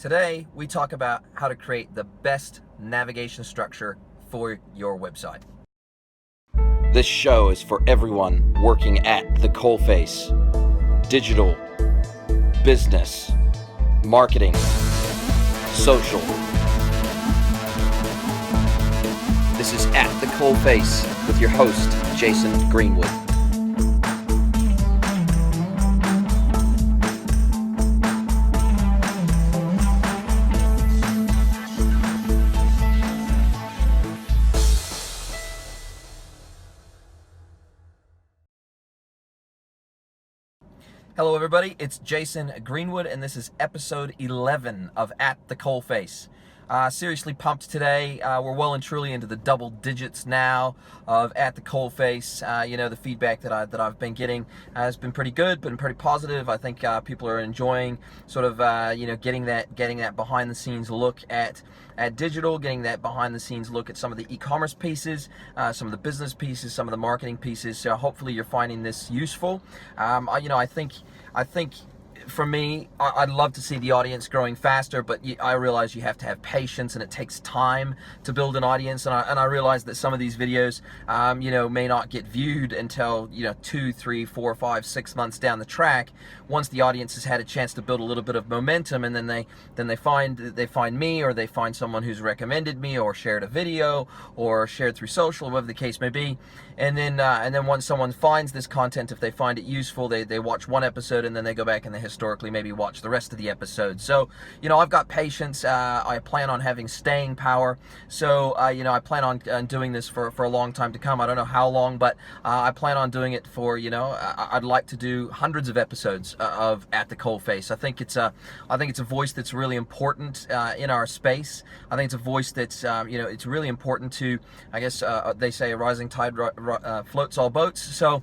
Today, we talk about how to create the best navigation structure for your website. This show is for everyone working at the coalface. Digital, business, marketing, social. This is At the Coalface with your host, Jason Greenwood. Hello everybody, it's Jason Greenwood and this is episode 11 of At the Coalface. Seriously pumped today. We're well and truly into the double digits now of At the Coalface. The feedback that I've been getting has been pretty good, been pretty positive. I think people are enjoying sort of getting that behind the scenes look at digital, getting that behind the scenes look at some of the e-commerce pieces, some of the business pieces, some of the marketing pieces. So hopefully you're finding this useful. I think for me, I'd love to see the audience growing faster, but I realize you have to have patience and it takes time to build an audience. And I realize that some of these videos, may not get viewed until, 2, 3, 4, 5, 6 months down the track, once the audience has had a chance to build a little bit of momentum, and then they find me, or they find someone who's recommended me or shared a video or shared through social, whatever the case may be. And then once someone finds this content, if they find it useful, they watch one episode and then they go back and they historically maybe watch the rest of the episodes. So, I've got patience. I plan on having staying power. So, I plan on doing this for a long time to come. I don't know how long, but I plan on doing it for, I'd like to do hundreds of episodes of At the Coalface. I think it's a voice that's really important in our space. I think it's a voice that's, it's really important to, I guess, they say a rising tide floats all boats. So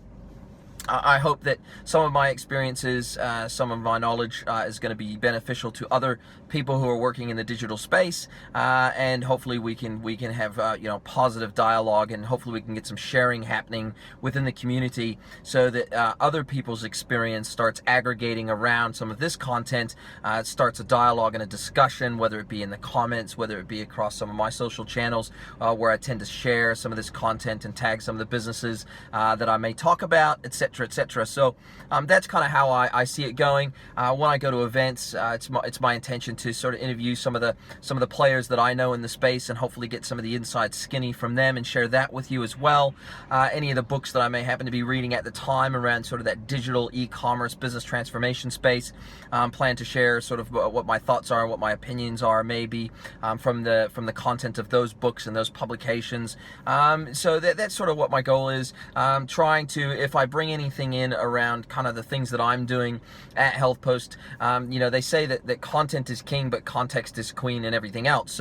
I hope that some of my experiences, some of my knowledge is going to be beneficial to other people who are working in the digital space, and hopefully we can have positive dialogue, and hopefully we can get some sharing happening within the community, so that other people's experience starts aggregating around some of this content. It starts a dialogue and a discussion, whether it be in the comments, whether it be across some of my social channels, where I tend to share some of this content and tag some of the businesses that I may talk about, etc. etc. So that's kind of how I see it going. When I go to events, it's my intention to sort of interview some of the players that I know in the space, and hopefully get some of the inside skinny from them and share that with you as well. Any of the books that I may happen to be reading at the time around sort of that digital e-commerce business transformation space, plan to share sort of what my thoughts are, what my opinions are, maybe from the content of those books and those publications. So that's sort of what my goal is. Trying to, if I bring anything in around kind of the things that I'm doing at HealthPost, they say that content is king, but context is queen, and everything else.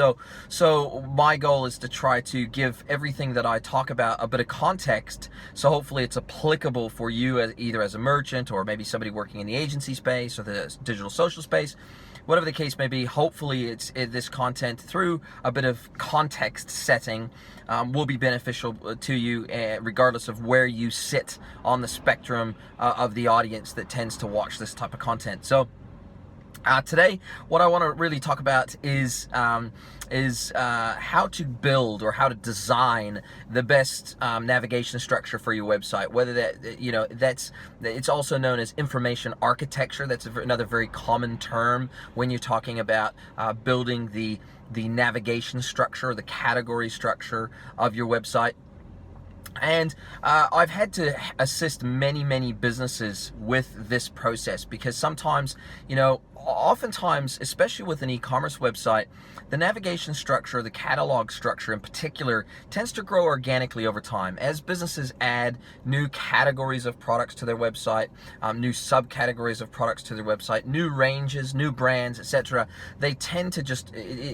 So my goal is to try to give everything that I talk about a bit of context, so hopefully it's applicable for you, either as a merchant or maybe somebody working in the agency space or the digital social space. Whatever the case may be, hopefully this content, through a bit of context setting, will be beneficial to you, regardless of where you sit on the spectrum of the audience that tends to watch this type of content. So today, what I want to really talk about is how to build or how to design the best navigation structure for your website. Whether it's also known as information architecture. That's another very common term when you're talking about building the navigation structure, the category structure of your website. And I've had to assist many businesses with this process, because sometimes, oftentimes, especially with an e-commerce website, the navigation structure, the catalog structure in particular, tends to grow organically over time. As businesses add new categories of products to their website, new subcategories of products to their website, new ranges, new brands, etc., they tend to just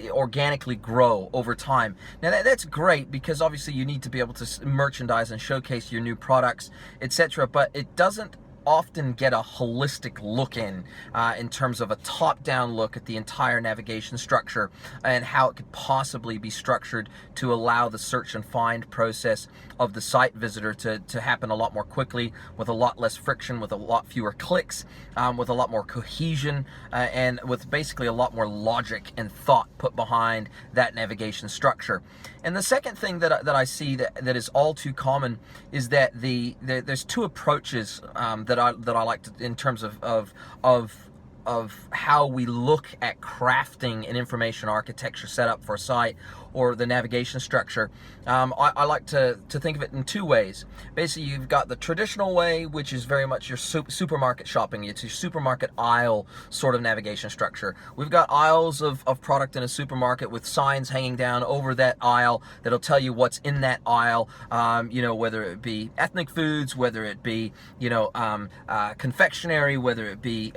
organically grow over time. Now that's great, because obviously you need to be able to merchandise and showcase your new products, etc., but it doesn't often get a holistic look in terms of a top-down look at the entire navigation structure and how it could possibly be structured to allow the search and find process of the site visitor to happen a lot more quickly, with a lot less friction, with a lot fewer clicks, with a lot more cohesion, and with basically a lot more logic and thought put behind that navigation structure. And the second thing that I see that is all too common is that there's two approaches that I like to, in terms of how we look at crafting an information architecture setup for a site or the navigation structure. I like to think of it in two ways. Basically, you've got the traditional way, which is very much your supermarket shopping. It's your supermarket aisle sort of navigation structure. We've got aisles of product in a supermarket with signs hanging down over that aisle that'll tell you what's in that aisle, whether it be ethnic foods, whether it be, confectionery, whether it be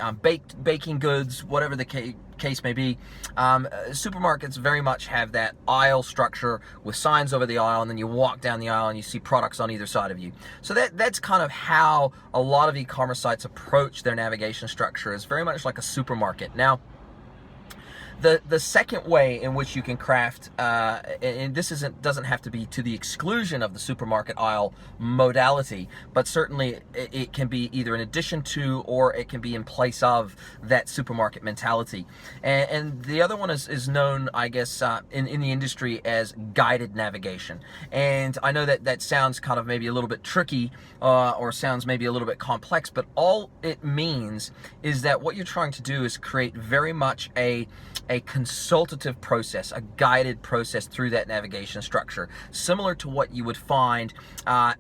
baking goods, whatever the case may be. Supermarkets very much have that aisle structure with signs over the aisle, and then you walk down the aisle and you see products on either side of you. So that's kind of how a lot of e-commerce sites approach their navigation structure, is very much like a supermarket. Now, the second way in which you can craft, and this doesn't have to be to the exclusion of the supermarket aisle modality, but certainly it can be either in addition to, or it can be in place of that supermarket mentality. And the other one is known, I guess, in the industry as guided navigation. And I know that sounds kind of maybe a little bit tricky, or sounds maybe a little bit complex, but all it means is that what you're trying to do is create very much a consultative process, a guided process through that navigation structure, similar to what you would find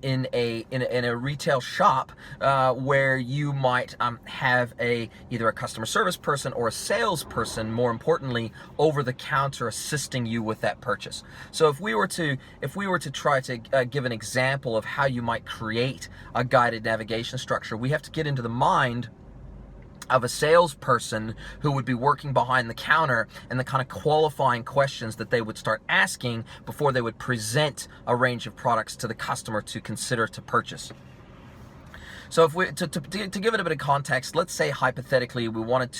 in a retail shop, where you might have either a customer service person or a salesperson, more importantly, over the counter assisting you with that purchase. So if we were to try to give an example of how you might create a guided navigation structure, we have to get into the mind of a salesperson who would be working behind the counter, and the kind of qualifying questions that they would start asking before they would present a range of products to the customer to consider to purchase. So if we to give it a bit of context, let's say hypothetically we wanted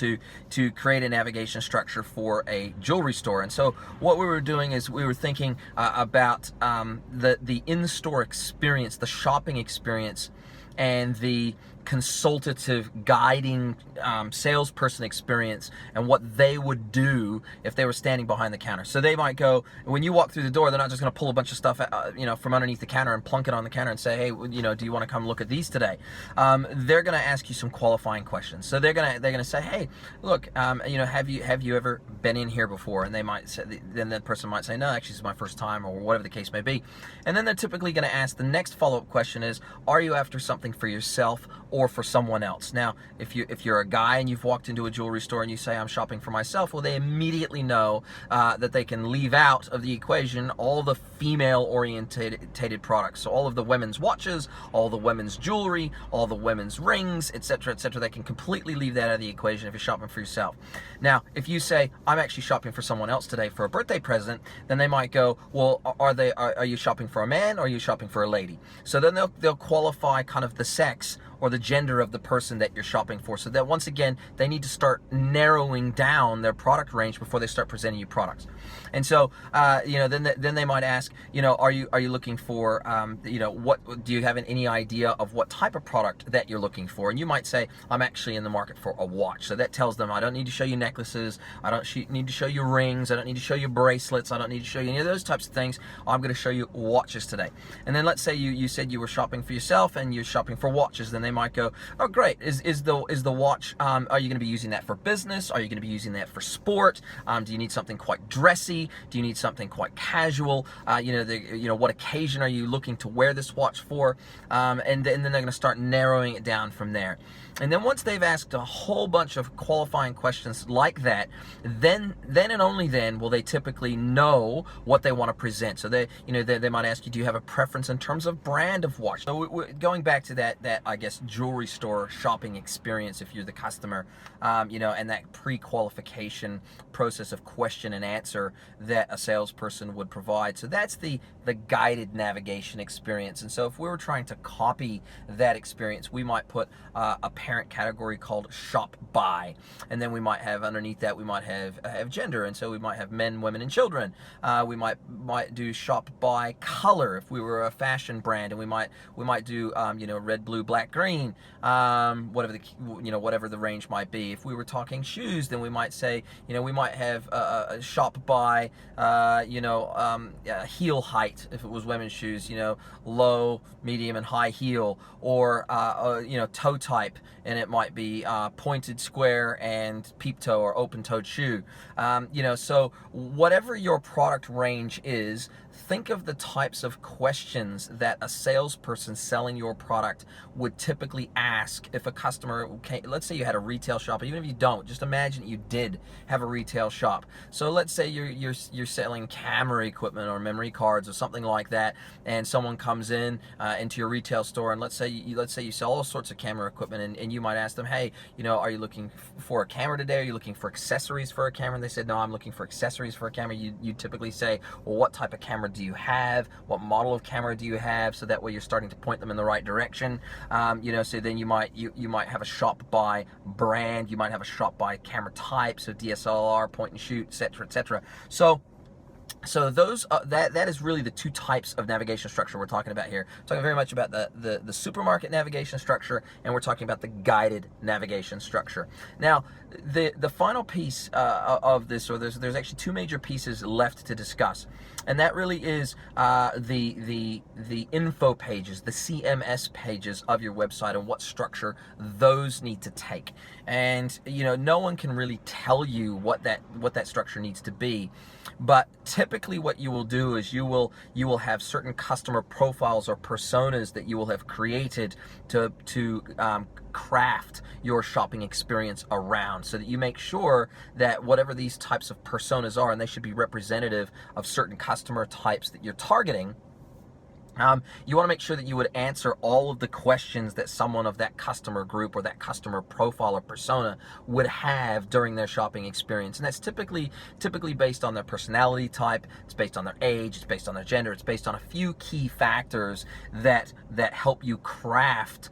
to create a navigation structure for a jewelry store. And so what we were doing is we were thinking about the in-store experience, the shopping experience, and the consultative guiding salesperson experience, and what they would do if they were standing behind the counter. So they might go, when you walk through the door, they're not just going to pull a bunch of stuff from underneath the counter and plunk it on the counter and say, hey, do you want to come look at these today? They're going to ask you some qualifying questions. So they're going to say, hey, look, have you ever been in here before? And they might say, then that person might say, no, actually this is my first time, or whatever the case may be. And then they're typically going to ask the next follow-up question is, are you after something for yourself or for someone else? Now, if you're a guy and you've walked into a jewelry store and you say, I'm shopping for myself, well, they immediately know that they can leave out of the equation all the female-orientated products. So all of the women's watches, all the women's jewelry, all the women's rings, etc., etc. They can completely leave that out of the equation if you're shopping for yourself. Now, if you say, I'm actually shopping for someone else today for a birthday present, then they might go, well, are you shopping for a man, or are you shopping for a lady? So then they'll qualify kind of the sex or the gender of the person that you're shopping for, so that once again they need to start narrowing down their product range before they start presenting you products. And so then they might ask, are you looking for what do you have any idea of what type of product that you're looking for? And you might say, I'm actually in the market for a watch. So that tells them, I don't need to show you necklaces, I don't need to show you rings, I don't need to show you bracelets, I don't need to show you any of those types of things. I'm going to show you watches today. And then let's say you said you were shopping for yourself and you're shopping for watches. Then they might go, oh great, is the watch, are you going to be using that for business? Are you going to be using that for sport? Do you need something quite dressy? Do you need something quite casual? What occasion are you looking to wear this watch for? And then they're going to start narrowing it down from there. And then once they've asked a whole bunch of qualifying questions like that, then and only then will they typically know what they want to present. So they might ask you, do you have a preference in terms of brand of watch? So going back to that I guess best jewelry store shopping experience if you're the customer, and that pre-qualification process of question and answer that a salesperson would provide. So that's the guided navigation experience. And so if we were trying to copy that experience, we might put a parent category called shop by, and then we might have underneath that, we might have gender, and so we might have men, women, and children. We might do shop by color if we were a fashion brand, and we might do red, blue, black, green, whatever the range might be. If we were talking shoes, then we might say, we might have a shop by heel height if it was women's shoes, low, medium, and high heel, or toe type, and it might be pointed, square, and peep toe or open toed shoe. So whatever your product range is, think of the types of questions that a salesperson selling your product would typically ask if a customer let's say you had a retail shop. Even if you don't, just imagine you did have a retail shop. So let's say you're selling camera equipment or memory cards or something like that, and someone comes into your retail store, and let's say you sell all sorts of camera equipment, and you might ask them, hey, are you looking for a camera today? Are you looking for accessories for a camera? And they said, no, I'm looking for accessories for a camera. You typically say, well, what type of camera do you have? What model of camera do you have? So that way you're starting to point them in the right direction. So then you might have a shop by brand. You might have a shop by camera type, so DSLR, point and shoot, etc., etc. So those that is really the two types of navigation structure we're talking about here. We're talking very much about the supermarket navigation structure, and we're talking about the guided navigation structure. Now, the final piece of this, or there's actually two major pieces left to discuss, and that really is the info pages, the CMS pages of your website, and what structure those need to take. And no one can really tell you what that structure needs to be. But typically what you will do is you will have certain customer profiles or personas that you will have created to craft your shopping experience around, so that you make sure that whatever these types of personas are, and they should be representative of certain customer types that you're targeting, you want to make sure that you would answer all of the questions that someone of that customer group or that customer profile or persona would have during their shopping experience. And that's typically based on their personality type, it's based on their age, it's based on their gender, it's based on a few key factors that help you craft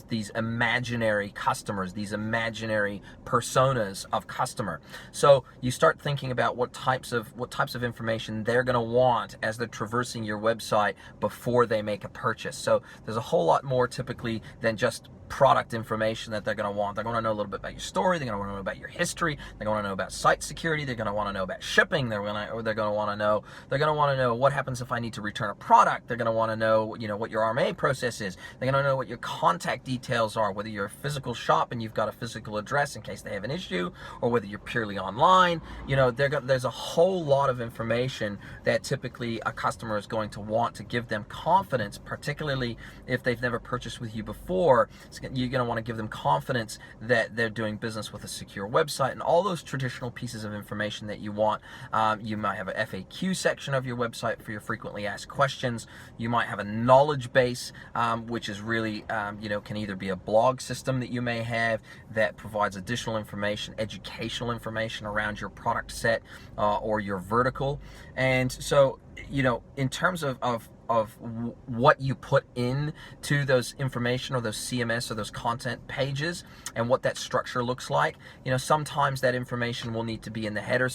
these imaginary customers, these imaginary personas of customer. So you start thinking about what types of information they're going to want as they're traversing your website before they make a purchase. So there's a whole lot more typically than just product information that they're going to want. They're going to know a little bit about your story. They're going to want to know about your history. They're going to know about site security. They're going to want to know about shipping. They're going to want to know what happens if I need to return a product. They're going to want to know what your RMA process is. They're going to know what your contact details are, whether you're a physical shop and you've got a physical address in case they have an issue, or whether you're purely online. There's a whole lot of information that typically a customer is going to want to give them confidence, particularly if they've never purchased with you before. You're going to want to give them confidence that they're doing business with a secure website, and all those traditional pieces of information that you want. You might have a FAQ section of your website for your frequently asked questions. You might have a knowledge base, which is really, can either be a blog system that you may have that provides additional information, educational information around your product set or your vertical. And so, in terms of what you put in to those information or those CMS or those content pages and what that structure looks like, sometimes that information will need to be in the header,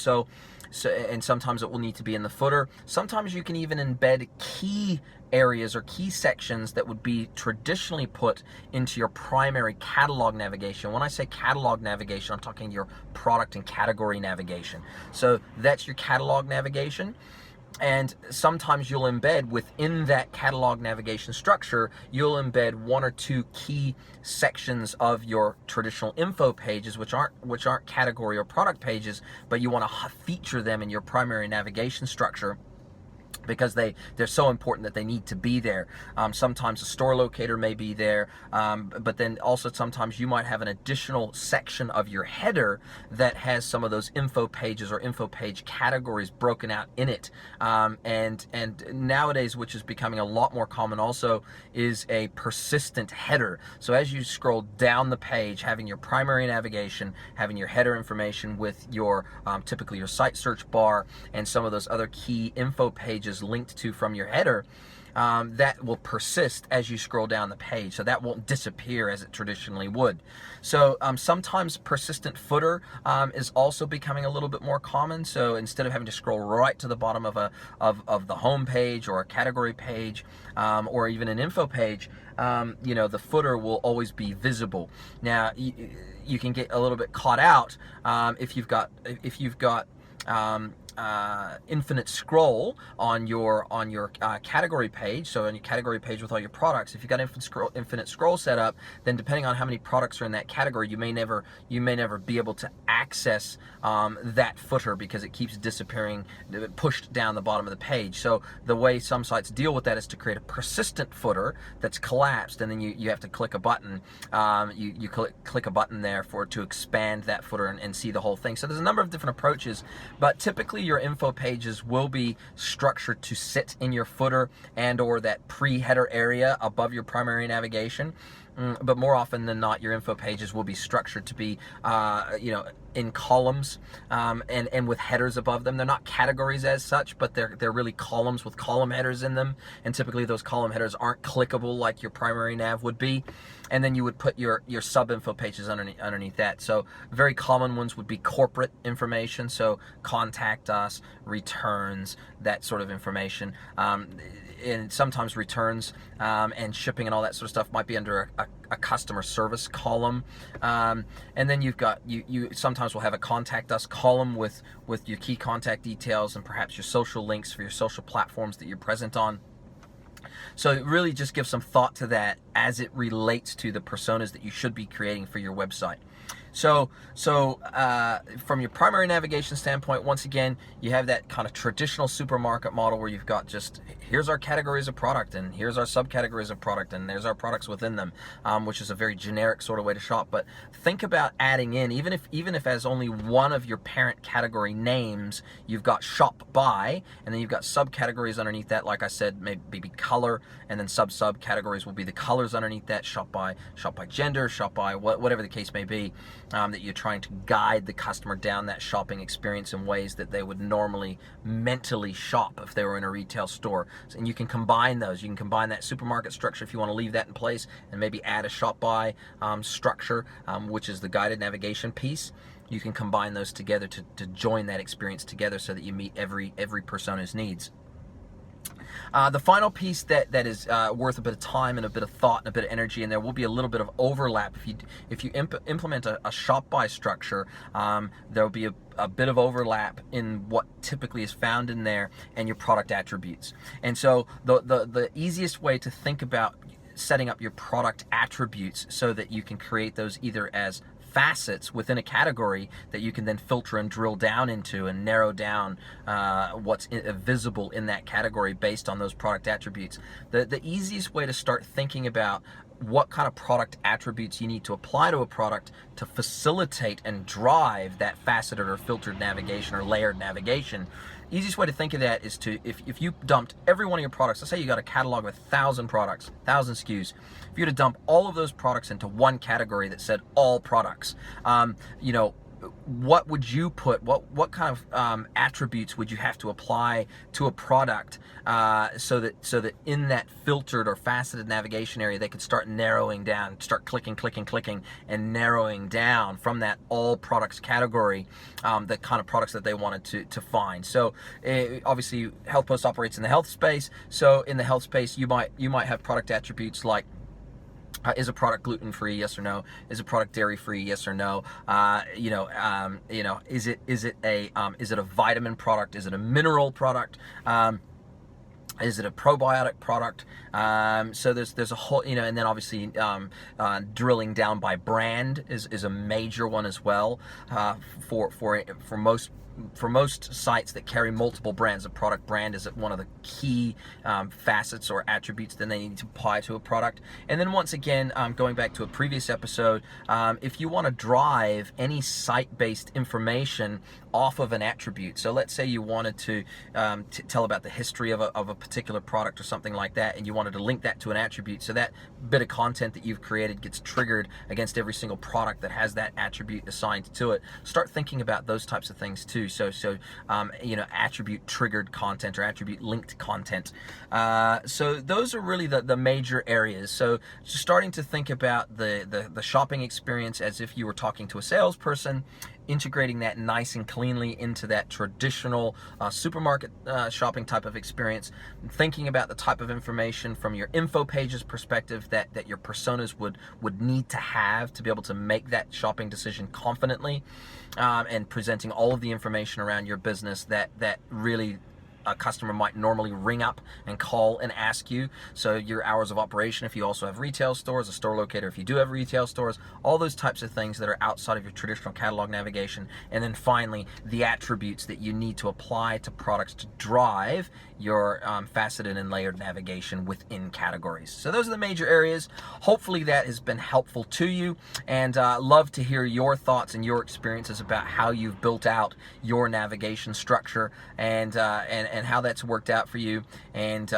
and sometimes it will need to be in the footer. Sometimes you can even embed key areas or key sections that would be traditionally put into your primary catalog navigation. When I say catalog navigation, I'm talking your product and category navigation. So that's your catalog navigation. And sometimes you'll embed within that catalog navigation structure, you'll embed one or two key sections of your traditional info pages, which aren't category or product pages, but you want to feature them in your primary navigation structure. because they're so important that they need to be there. Sometimes a store locator may be there, but then also sometimes you might have an additional section of your header that has some of those info pages or info page categories broken out in it. And nowadays, which is becoming a lot more common also, is a persistent header. So as you scroll down the page, having your primary navigation, having your header information with your typically your site search bar and some of those other key info pages linked to from your header, that will persist as you scroll down the page. So that won't disappear as it traditionally would. So sometimes persistent footer is also becoming a little bit more common. So instead of having to scroll right to the bottom of the home page or a category page or even an info page, the footer will always be visible. Now you can get a little bit caught out if you've got infinite scroll on your category page. So on your category page with all your products, if you've got infinite scroll set up, then depending on how many products are in that category, you may never be able to access that footer because it keeps disappearing, pushed down the bottom of the page. So the way some sites deal with that is to create a persistent footer that's collapsed, and then you have to click a button. You click a button there to expand that footer and see the whole thing. So there's a number of different approaches, but typically your info pages will be structured to sit in your footer and or that pre-header area above your primary navigation. But more often than not, your info pages will be structured to be, in columns and with headers above them. They're not categories as such, but they're really columns with column headers in them. And typically those column headers aren't clickable like your primary nav would be. And then you would put your sub info pages underneath that. So very common ones would be corporate information. So contact us, returns, that sort of information. And sometimes returns and shipping and all that sort of stuff might be under a customer service column. And then you've got, you sometimes will have a contact us column with your key contact details and perhaps your social links for your social platforms that you're present on. So it really just gives some thought to that as it relates to the personas that you should be creating for your website. So from your primary navigation standpoint, once again, you have that kind of traditional supermarket model where you've got just, here's our categories of product, and here's our subcategories of product, and there's our products within them, which is a very generic sort of way to shop. But think about adding in, even if as only one of your parent category names, you've got shop by, and then you've got subcategories underneath that, like I said, maybe color, and then subcategories will be the colors underneath that, shop by gender, shop by whatever the case may be. That you're trying to guide the customer down that shopping experience in ways that they would normally mentally shop if they were in a retail store. And you can combine those. You can combine that supermarket structure if you want to leave that in place and maybe add a shop by structure, which is the guided navigation piece. You can combine those together to join that experience together so that you meet every persona's needs. The final piece that is worth a bit of time and a bit of thought and a bit of energy, and there will be a little bit of overlap if you implement a shop by structure. There will be a bit of overlap in what typically is found in there and your product attributes. And so the easiest way to think about setting up your product attributes so that you can create those either as facets within a category that you can then filter and drill down into and narrow down what's visible in that category based on those product attributes. The easiest way to start thinking about what kind of product attributes you need to apply to a product to facilitate and drive that faceted or filtered navigation or layered navigation. Easiest way to think of that is to, if you dumped every one of your products, let's say you got a catalog of 1,000 products, 1,000 SKUs, if you were to dump all of those products into one category that said all products, what would you put, what kind of attributes would you have to apply to a product so that in that filtered or faceted navigation area they could start narrowing down, start clicking and narrowing down from that all products category the kind of products that they wanted to find. So obviously HealthPost operates in the health space, so in the health space you might have product attributes like is a product gluten-free? Yes or no? Is a product dairy-free? Yes or no? Is it a vitamin product? Is it a mineral product? Is it a probiotic product? So there's a whole, and then obviously drilling down by brand is a major one as well for most for most sites that carry multiple brands, a product brand is one of the key facets or attributes that they need to apply to a product. And then once again, going back to a previous episode, if you want to drive any site-based information off of an attribute, so let's say you wanted to tell about the history of a particular product or something like that, and you wanted to link that to an attribute, so that bit of content that you've created gets triggered against every single product that has that attribute assigned to it. Start thinking about those types of things too. So attribute triggered content or attribute linked content. So those are really the major areas. So starting to think about the shopping experience as if you were talking to a salesperson, integrating that nice and cleanly into that traditional supermarket shopping type of experience, thinking about the type of information from your info pages perspective that your personas would need to have to be able to make that shopping decision confidently, and presenting all of the information around your business that really a customer might normally ring up and call and ask you. So your hours of operation, if you also have retail stores, a store locator if you do have retail stores, all those types of things that are outside of your traditional catalog navigation. And then finally, the attributes that you need to apply to products to drive your faceted and layered navigation within categories. So those are the major areas. Hopefully that has been helpful to you, and love to hear your thoughts and your experiences about how you've built out your navigation structure and how that's worked out for you, and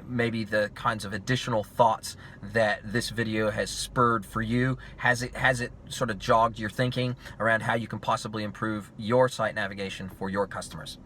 maybe the kinds of additional thoughts that this video has spurred for you. Has it sort of jogged your thinking around how you can possibly improve your site navigation for your customers?